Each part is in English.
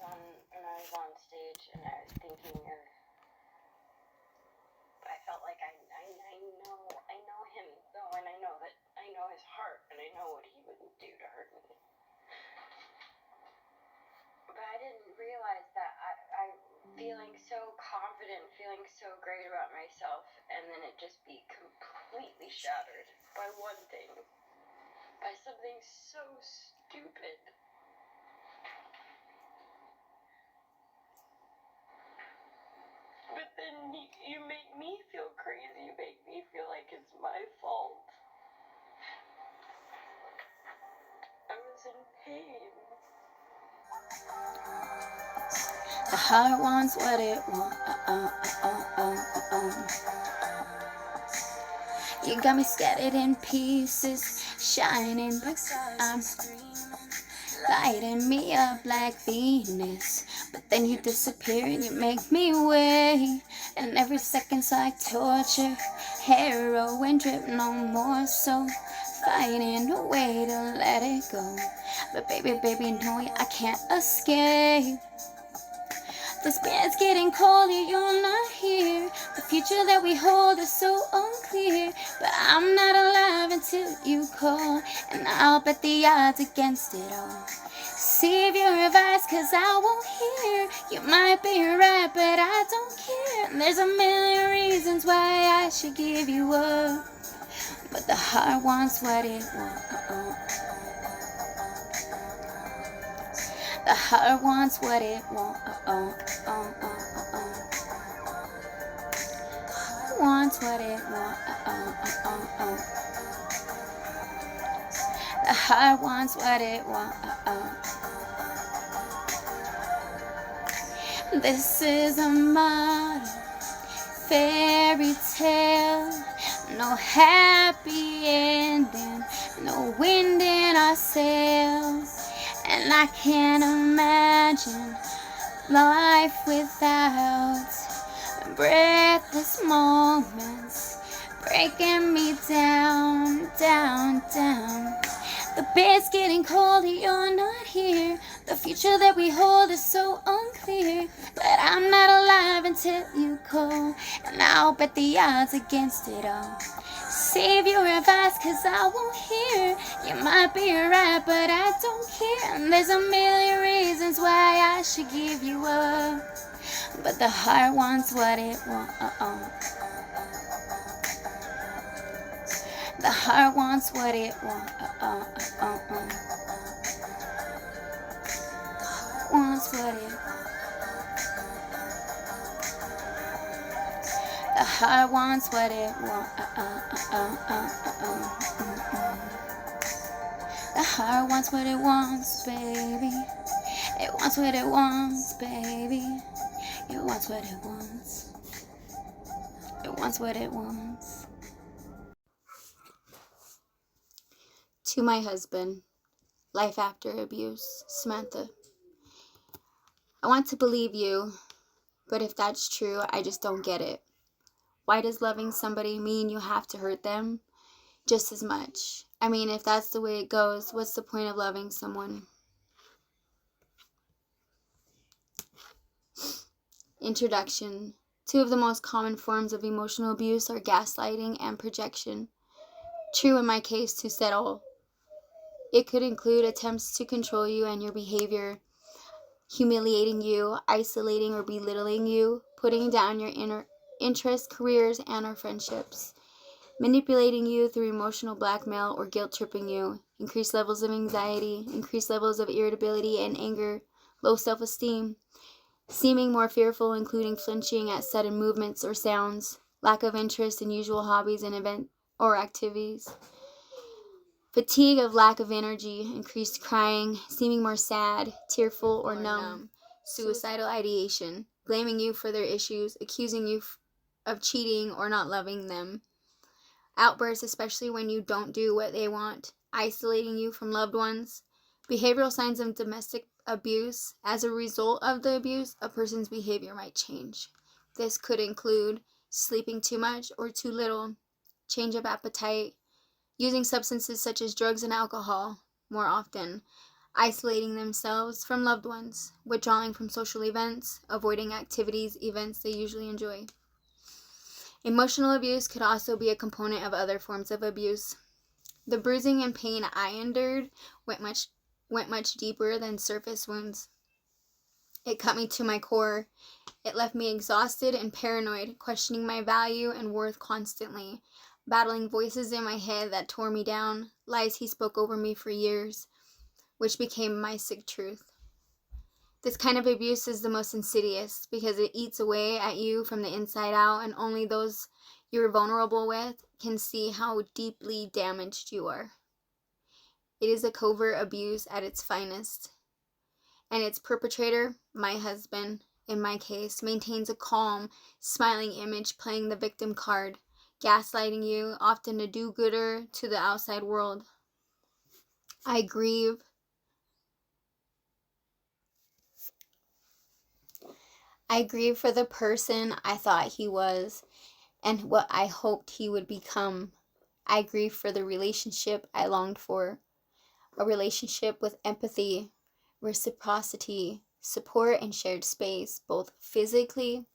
on stage, and I was thinking of, I felt like I know him though, and I know his heart, and I know what he would do to hurt me. But I didn't realize that I feeling so confident, feeling so great about myself, and then it just be completely shattered by one thing, by something so stupid. But then you make me feel crazy. You make me feel like it's my fault. I was in pain. The heart wants what it wants. You got me scattered in pieces, shining, but I'm lighting me up like Venus. But then you disappear and you make me wait, and every second's like torture. Heroin drip no more, so finding a way to let it go. But baby, no, I can't escape. This bed's getting colder, you're not here. The future that we hold is so unclear. But I'm not alive until you call, and I'll bet the odds against it all. Save your advice, cause I won't hear. You might be right, but I don't care. There's a million reasons why I should give you up, but the heart wants what it wants. The heart wants what it wants. Wants what it wants. The heart wants what it wants. This is a modern fairy tale. No happy ending, no wind in our sails. And I can't imagine life without breathless moments breaking me down, down, down. The bed's getting colder, you're not here. The future that we hold is so unclear. But I'm not alive until you call, and I'll bet the odds against it all. Save your advice, cause I won't hear. You might be right, but I don't care. And there's a million reasons why I should give you up, but the heart wants what it wants. The heart wants what it wants. Wants what it wants. The heart wants what it wants. The heart wants what it wants, baby. It wants what it wants, baby. It wants what it wants. It wants what it wants. To my husband, life after abuse, Samantha. I want to believe you, but if that's true, I just don't get it. Why does loving somebody mean you have to hurt them just as much? I mean, if that's the way it goes, what's the point of loving someone? Introduction. Two of the most common forms of emotional abuse are gaslighting and projection. True in my case to settle. It could include attempts to control you and your behavior, humiliating you, isolating or belittling you, putting down your interests, careers, and or friendships, manipulating you through emotional blackmail or guilt-tripping you, increased levels of anxiety, increased levels of irritability and anger, low self-esteem, seeming more fearful, including flinching at sudden movements or sounds, lack of interest in usual hobbies and events or activities, fatigue of lack of energy, increased crying, seeming more sad, tearful, or numb, suicidal ideation, blaming you for their issues, accusing you of cheating or not loving them, outbursts especially when you don't do what they want, isolating you from loved ones, behavioral signs of domestic abuse. As a result of the abuse, a person's behavior might change. This could include sleeping too much or too little, change of appetite, using substances such as drugs and alcohol more often, isolating themselves from loved ones, withdrawing from social events, avoiding events they usually enjoy. Emotional abuse could also be a component of other forms of abuse. The bruising and pain I endured went much deeper than surface wounds. It cut me to my core. It left me exhausted and paranoid, questioning my value and worth constantly, battling voices in my head that tore me down, lies he spoke over me for years, which became my sick truth. This kind of abuse is the most insidious because it eats away at you from the inside out, and only those you're vulnerable with can see how deeply damaged you are. It is a covert abuse at its finest. And its perpetrator, my husband, in my case, maintains a calm, smiling image playing the victim card, gaslighting you, often a do-gooder to the outside world. I grieve. I grieve for the person I thought he was and what I hoped he would become. I grieve for the relationship I longed for, a relationship with empathy, reciprocity, support, and shared space, both physically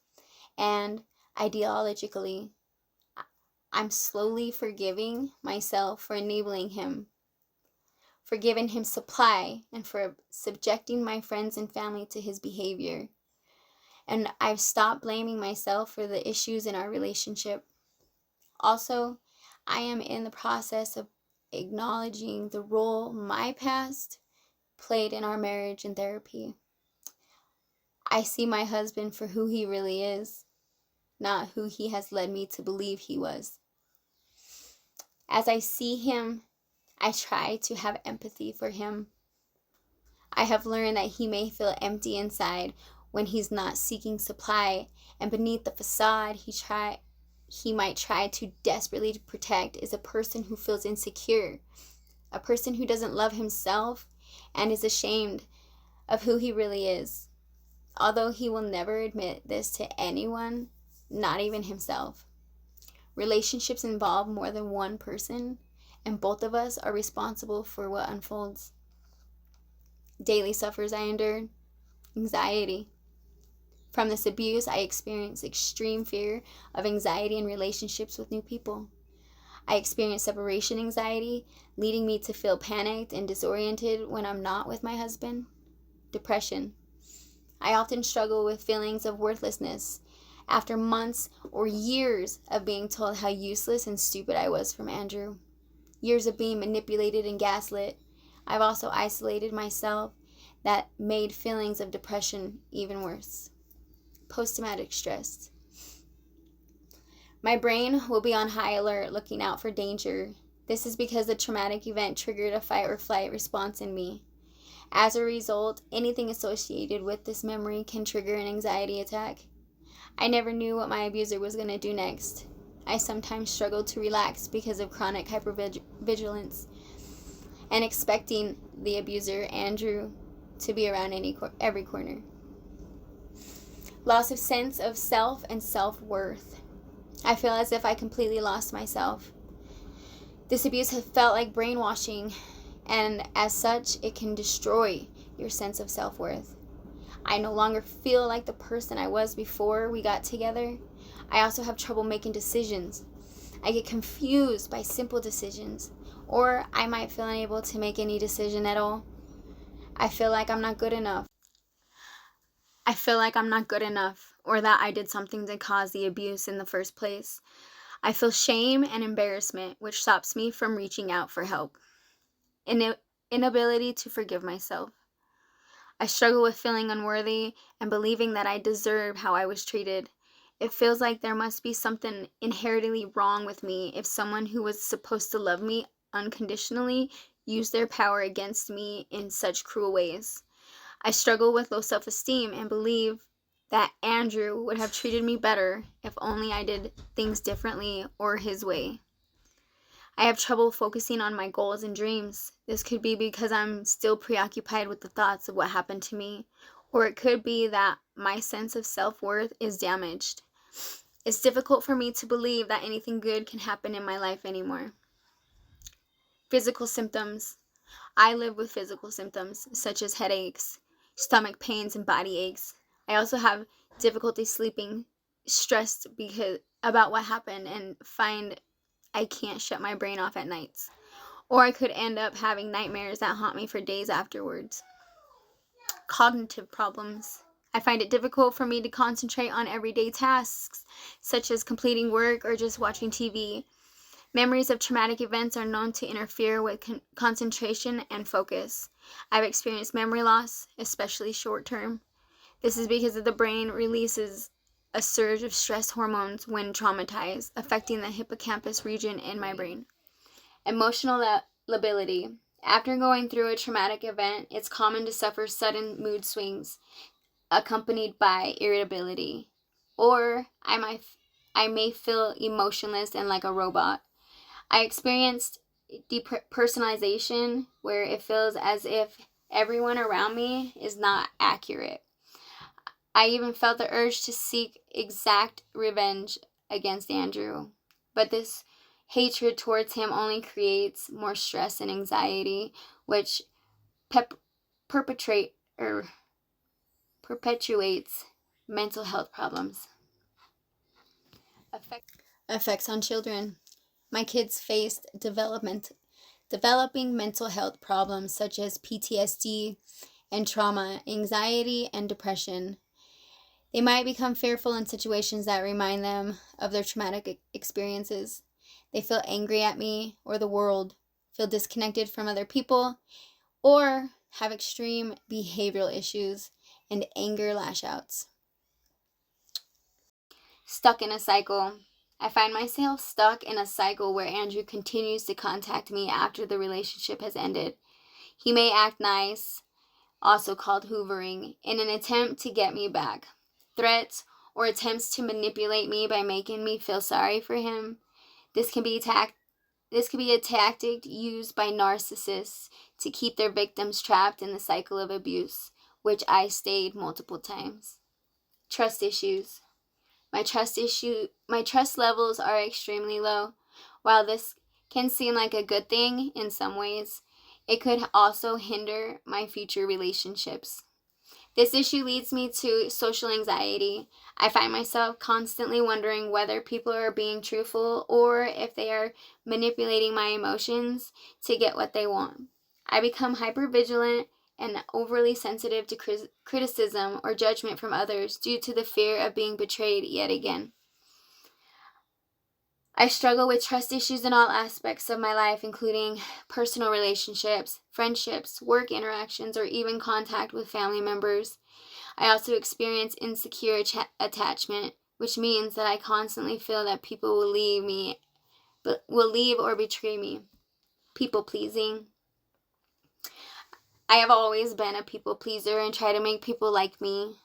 and ideologically. I'm slowly forgiving myself for enabling him, for giving him supply, and for subjecting my friends and family to his behavior. And I've stopped blaming myself for the issues in our relationship. Also, I am in the process of acknowledging the role my past played in our marriage and therapy. I see my husband for who he really is, not who he has led me to believe he was. As I see him, I try to have empathy for him. I have learned that he may feel empty inside when he's not seeking supply, and beneath the facade he might try to desperately protect is a person who feels insecure, a person who doesn't love himself and is ashamed of who he really is, although he will never admit this to anyone, not even himself. Relationships involve more than one person, and both of us are responsible for what unfolds. Daily suffers I endured anxiety. From this abuse, I experienced extreme fear of anxiety in relationships with new people. I experienced separation anxiety, leading me to feel panicked and disoriented when I'm not with my husband. Depression. I often struggle with feelings of worthlessness after months or years of being told how useless and stupid I was from Andrew. Years of being manipulated and gaslit. I've also isolated myself. That made feelings of depression even worse. Post-traumatic stress. My brain will be on high alert looking out for danger. This is because the traumatic event triggered a fight or flight response in me. As a result, anything associated with this memory can trigger an anxiety attack. I never knew what my abuser was going to do next. I sometimes struggled to relax because of chronic hypervigilance and expecting the abuser, Andrew, to be around every corner. Loss of sense of self and self-worth. I feel as if I completely lost myself. This abuse has felt like brainwashing, and as such, it can destroy your sense of self-worth. I no longer feel like the person I was before we got together. I also have trouble making decisions. I get confused by simple decisions, or I might feel unable to make any decision at all. I feel like I'm not good enough. Or that I did something to cause the abuse in the first place. I feel shame and embarrassment, which stops me from reaching out for help. Inability to forgive myself. I struggle with feeling unworthy and believing that I deserve how I was treated. It feels like there must be something inherently wrong with me if someone who was supposed to love me unconditionally used their power against me in such cruel ways. I struggle with low self-esteem and believe that Andrew would have treated me better if only I did things differently or his way. I have trouble focusing on my goals and dreams. This could be because I'm still preoccupied with the thoughts of what happened to me, or it could be that my sense of self-worth is damaged. It's difficult for me to believe that anything good can happen in my life anymore. Physical symptoms. I live with physical symptoms such as headaches, stomach pains, and body aches. I also have difficulty sleeping, stressed because about what happened, and find I can't shut my brain off at nights. Or I could end up having nightmares that haunt me for days afterwards. Cognitive problems. I find it difficult for me to concentrate on everyday tasks, such as completing work or just watching TV. Memories of traumatic events are known to interfere with concentration and focus. I've experienced memory loss, especially short term. This is because the brain releases a surge of stress hormones when traumatized, affecting the hippocampus region in my brain. Emotional lability. After going through a traumatic event, it's common to suffer sudden mood swings accompanied by irritability. Or I may feel emotionless and like a robot. I experienced depersonalization, where it feels as if everyone around me is not accurate. I even felt the urge to seek exact revenge against Andrew. But this hatred towards him only creates more stress and anxiety, which perpetuates mental health problems. Effects on children. My kids faced developing mental health problems such as PTSD and trauma, anxiety, and depression. They might become fearful in situations that remind them of their traumatic experiences. They feel angry at me or the world, feel disconnected from other people, or have extreme behavioral issues and anger lash outs. Stuck in a cycle. I find myself stuck in a cycle where Andrew continues to contact me after the relationship has ended. He may act nice, also called hoovering, in an attempt to get me back. Threats or attempts to manipulate me by making me feel sorry for him. This can be a tactic used by narcissists to keep their victims trapped in the cycle of abuse, which I stayed multiple times. Trust issues. My trust levels are extremely low. While this can seem like a good thing in some ways, it could also hinder my future relationships. This issue leads me to social anxiety. I find myself constantly wondering whether people are being truthful or if they are manipulating my emotions to get what they want. I become hypervigilant and overly sensitive to criticism or judgment from others due to the fear of being betrayed yet again. I struggle with trust issues in all aspects of my life, including personal relationships, friendships, work interactions, or even contact with family members. I also experience insecure attachment, which means that I constantly feel that people will leave or betray me. People pleasing. I have always been a people pleaser and try to make people like me.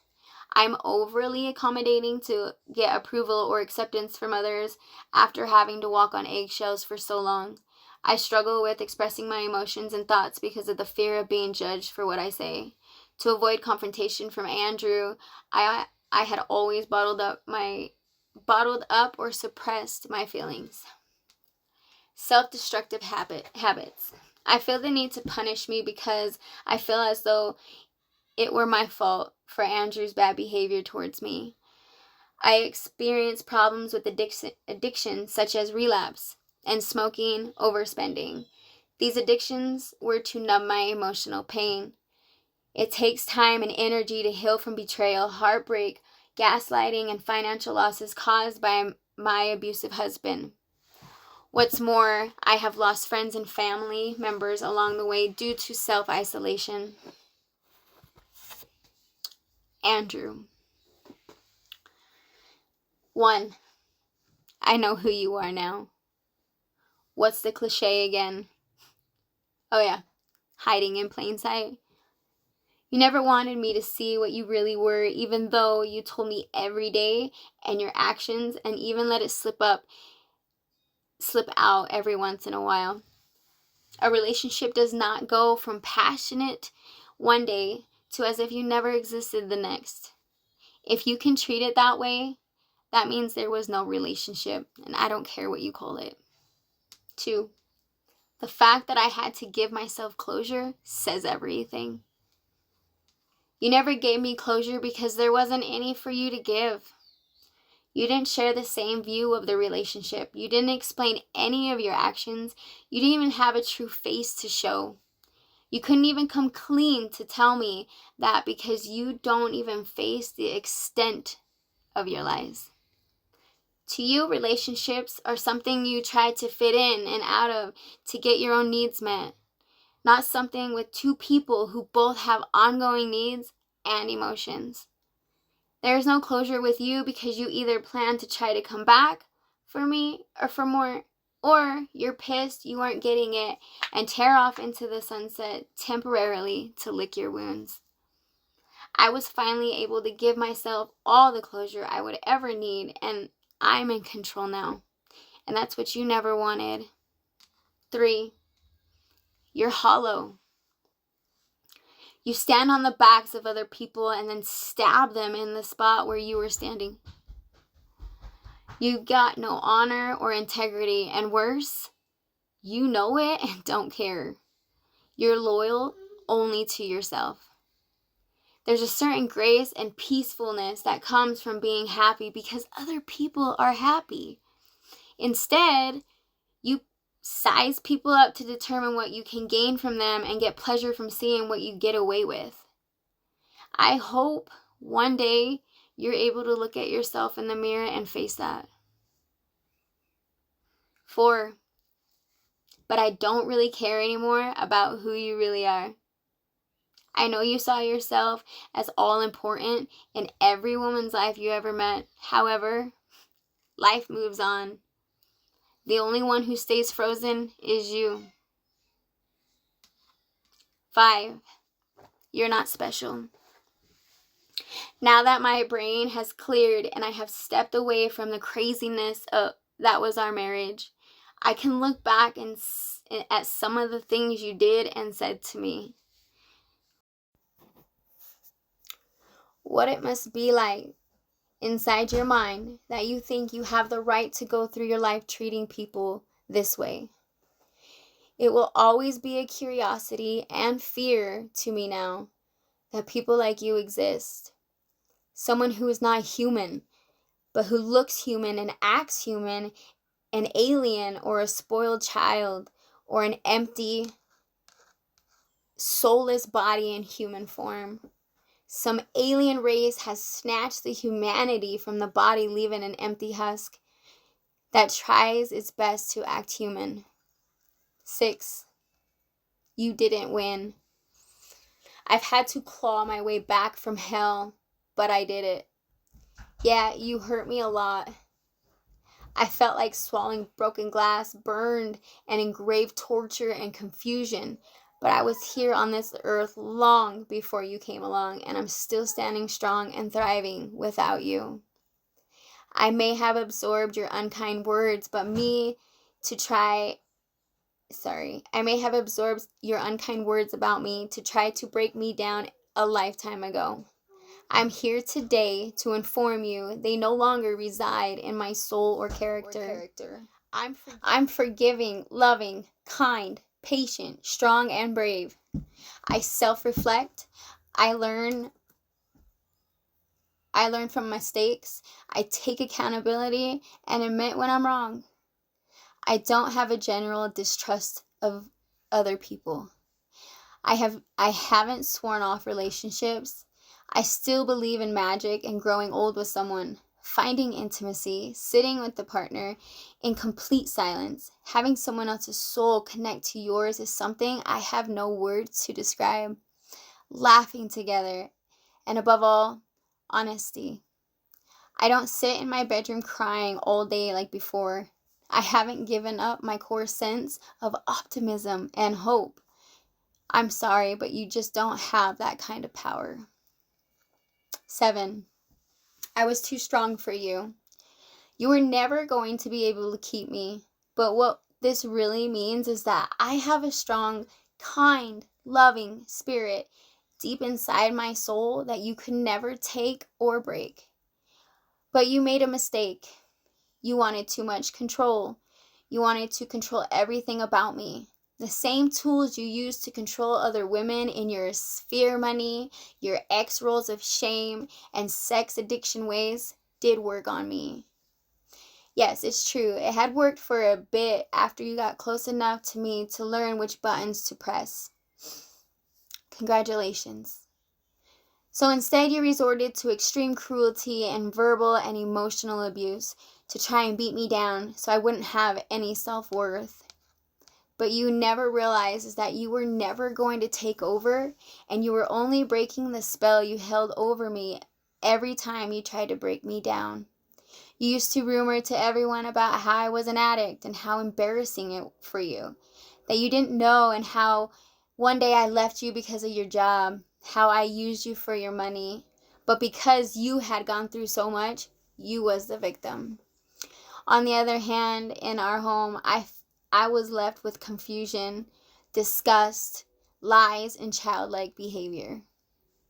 I'm overly accommodating to get approval or acceptance from others after having to walk on eggshells for so long. I struggle with expressing my emotions and thoughts because of the fear of being judged for what I say. To avoid confrontation from Andrew, I had always bottled up or suppressed my feelings. Self-destructive habits. I feel the need to punish me because I feel as though it were my fault for Andrew's bad behavior towards me. I experienced problems with addiction such as relapse and smoking, overspending. These addictions were to numb my emotional pain. It takes time and energy to heal from betrayal, heartbreak, gaslighting, and financial losses caused by my abusive husband. What's more, I have lost friends and family members along the way due to self-isolation. Andrew. 1. I know who you are now. What's the cliche again? Oh yeah, hiding in plain sight. You never wanted me to see what you really were, even though you told me every day, and your actions, and even let it slip out every once in a while. A relationship does not go from passionate one day to as if you never existed the next. If you can treat it that way, that means there was no relationship, and I don't care what you call it. 2. The fact that I had to give myself closure says everything. You never gave me closure because there wasn't any for you to give. You didn't share the same view of the relationship. You didn't explain any of your actions. You didn't even have a true face to show. You couldn't even come clean to tell me that because you don't even face the extent of your lies. To you, relationships are something you try to fit in and out of to get your own needs met, not something with two people who both have ongoing needs and emotions. There is no closure with you because you either plan to try to come back for me or for more, or you're pissed you aren't getting it and tear off into the sunset temporarily to lick your wounds. I was finally able to give myself all the closure I would ever need, and I'm in control now. And that's what you never wanted. 3, you're hollow. You stand on the backs of other people and then stab them in the spot where you were standing. You got no honor or integrity, and worse, you know it and don't care. You're loyal only to yourself. There's a certain grace and peacefulness that comes from being happy because other people are happy. Instead, you size people up to determine what you can gain from them and get pleasure from seeing what you get away with. I hope one day you're able to look at yourself in the mirror and face that. 4, but I don't really care anymore about who you really are. I know you saw yourself as all important in every woman's life you ever met. However, life moves on. The only one who stays frozen is you. 5, you're not special. Now that my brain has cleared and I have stepped away from the craziness that was our marriage, I can look back at some of the things you did and said to me. What it must be like inside your mind that you think you have the right to go through your life treating people this way. It will always be a curiosity and fear to me now that people like you exist. Someone who is not human, but who looks human and acts human, an alien or a spoiled child or an empty, soulless body in human form. Some alien race has snatched the humanity from the body, leaving an empty husk that tries its best to act human. 6, you didn't win. I've had to claw my way back from hell, but I did it. Yeah, you hurt me a lot. I felt like swallowing broken glass, burned and engraved torture and confusion. But I was here on this earth long before you came along, and I'm still standing strong and thriving without you. I may have absorbed your unkind words, I may have absorbed your unkind words about me to try to break me down a lifetime ago. I'm here today to inform you they no longer reside in my soul or character. I'm forgiving, loving, kind, patient, strong, and brave. I self-reflect. I learn from mistakes. I take accountability and admit when I'm wrong. I don't have a general distrust of other people. I haven't sworn off relationships. I still believe in magic and growing old with someone, finding intimacy, sitting with the partner in complete silence. Having someone else's soul connect to yours is something I have no words to describe. Laughing together, and above all, honesty. I don't sit in my bedroom crying all day like before. I haven't given up my core sense of optimism and hope. I'm sorry, but you just don't have that kind of power. 7, I was too strong for you. You were never going to be able to keep me. But what this really means is that I have a strong, kind, loving spirit deep inside my soul that you could never take or break. But you made a mistake. You wanted too much control. You wanted to control everything about me. The same tools you use to control other women in your sphere money, your ex roles of shame, and sex addiction ways did work on me. Yes, it's true. It had worked for a bit after you got close enough to me to learn which buttons to press. Congratulations. So instead, you resorted to extreme cruelty and verbal and emotional abuse to try and beat me down so I wouldn't have any self-worth. But you never realized is that you were never going to take over, and you were only breaking the spell you held over me every time you tried to break me down. You used to rumor to everyone about how I was an addict and how embarrassing it for you, that you didn't know, and how one day I left you because of your job, how I used you for your money. But because you had gone through so much, you was the victim. On the other hand, in our home, I was left with confusion, disgust, lies, and childlike behavior.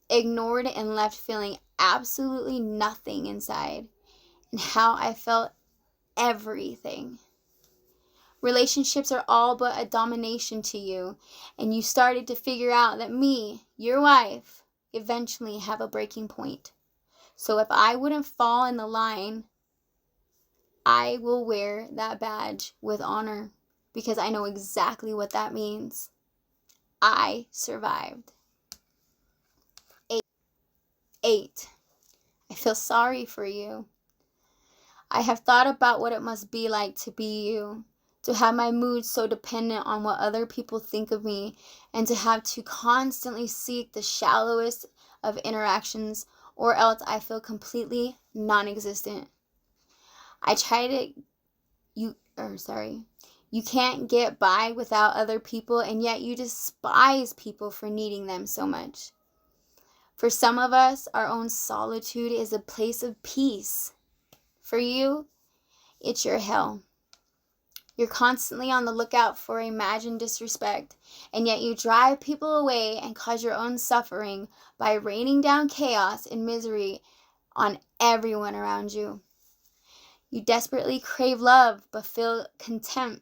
Ignored and left feeling absolutely nothing inside, and how I felt everything. Relationships are all but a domination to you, and you started to figure out that me, your wife, eventually have a breaking point. So if I wouldn't fall in the line, I will wear that badge with honor, because I know exactly what that means. I survived. 8. I feel sorry for you. I have thought about what it must be like to be you, to have my mood so dependent on what other people think of me, and to have to constantly seek the shallowest of interactions, or else I feel completely non-existent. You can't get by without other people, and yet you despise people for needing them so much. For some of us, our own solitude is a place of peace. For you, it's your hell. You're constantly on the lookout for imagined disrespect, and yet you drive people away and cause your own suffering by raining down chaos and misery on everyone around you. You desperately crave love, but feel contempt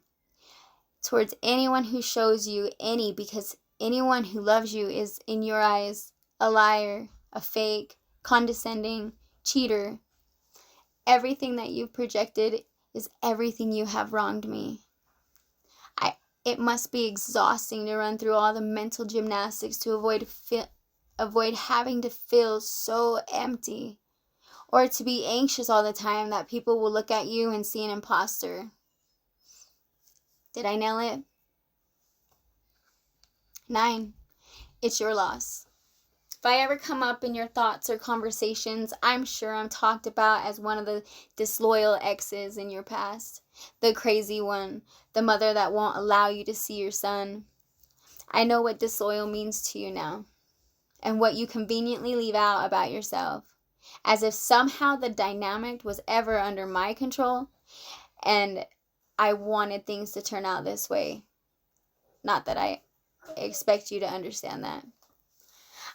towards anyone who shows you any, because anyone who loves you is, in your eyes, a liar, a fake, condescending, cheater. Everything that you've projected is everything you have wronged me. It must be exhausting to run through all the mental gymnastics to avoid having to feel so empty, or to be anxious all the time that people will look at you and see an imposter. Did I nail it? 9. It's your loss. If I ever come up in your thoughts or conversations, I'm sure I'm talked about as one of the disloyal exes in your past. The crazy one. The mother that won't allow you to see your son. I know what disloyal means to you now, and what you conveniently leave out about yourself. As if somehow the dynamic was ever under my control, and I wanted things to turn out this way. Not that I expect you to understand that.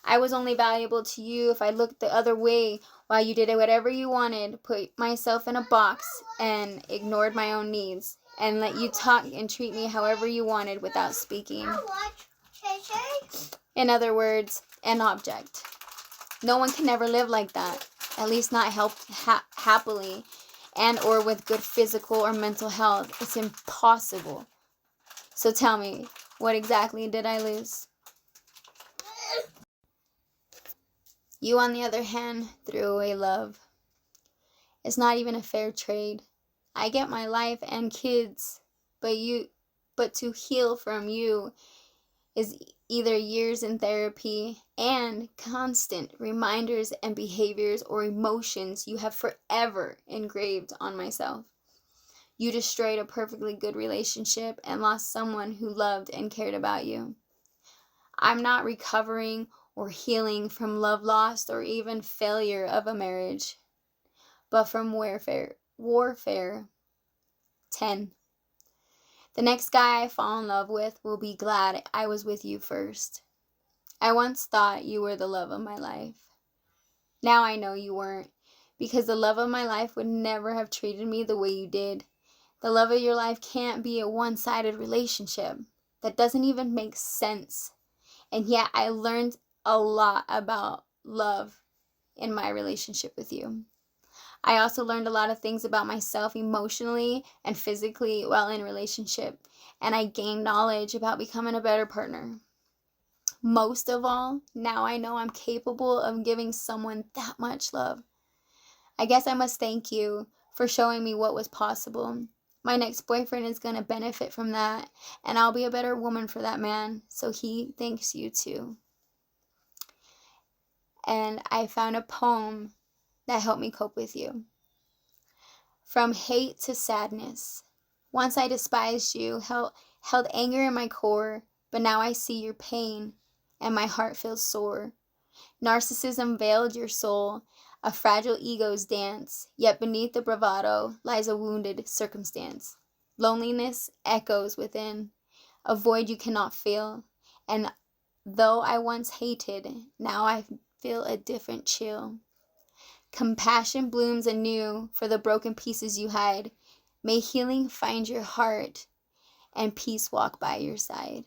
I was only valuable to you if I looked the other way while you did whatever you wanted, put myself in a box, and ignored my own needs, and let you talk and treat me however you wanted without speaking. In other words, an object. No one can ever live like that, at least not happily, and or with good physical or mental health. It's impossible. So tell me, what exactly did I lose? You, on the other hand, threw away love. It's not even a fair trade. I get my life and kids, but to heal from you is either years in therapy and constant reminders and behaviors or emotions you have forever engraved on myself. You destroyed a perfectly good relationship and lost someone who loved and cared about you. I'm not recovering or healing from love lost or even failure of a marriage, but from warfare. 10. The next guy I fall in love with will be glad I was with you first. I once thought you were the love of my life. Now I know you weren't, because the love of my life would never have treated me the way you did. The love of your life can't be a one-sided relationship. that doesn't even make sense. And yet I learned a lot about love in my relationship with you. I also learned a lot of things about myself emotionally and physically while in a relationship, and I gained knowledge about becoming a better partner. Most of all, now I know I'm capable of giving someone that much love. I guess I must thank you for showing me what was possible. My next boyfriend is going to benefit from that, and I'll be a better woman for that man, so he thanks you too. And I found a poem that helped me cope with you. From hate to sadness. Once I despised you, held anger in my core, but now I see your pain, and my heart feels sore. Narcissism veiled your soul, a fragile ego's dance, yet beneath the bravado lies a wounded circumstance. Loneliness echoes within, a void you cannot fill, and though I once hated, now I feel a different chill. Compassion blooms anew for the broken pieces you hide. May healing find your heart and peace walk by your side.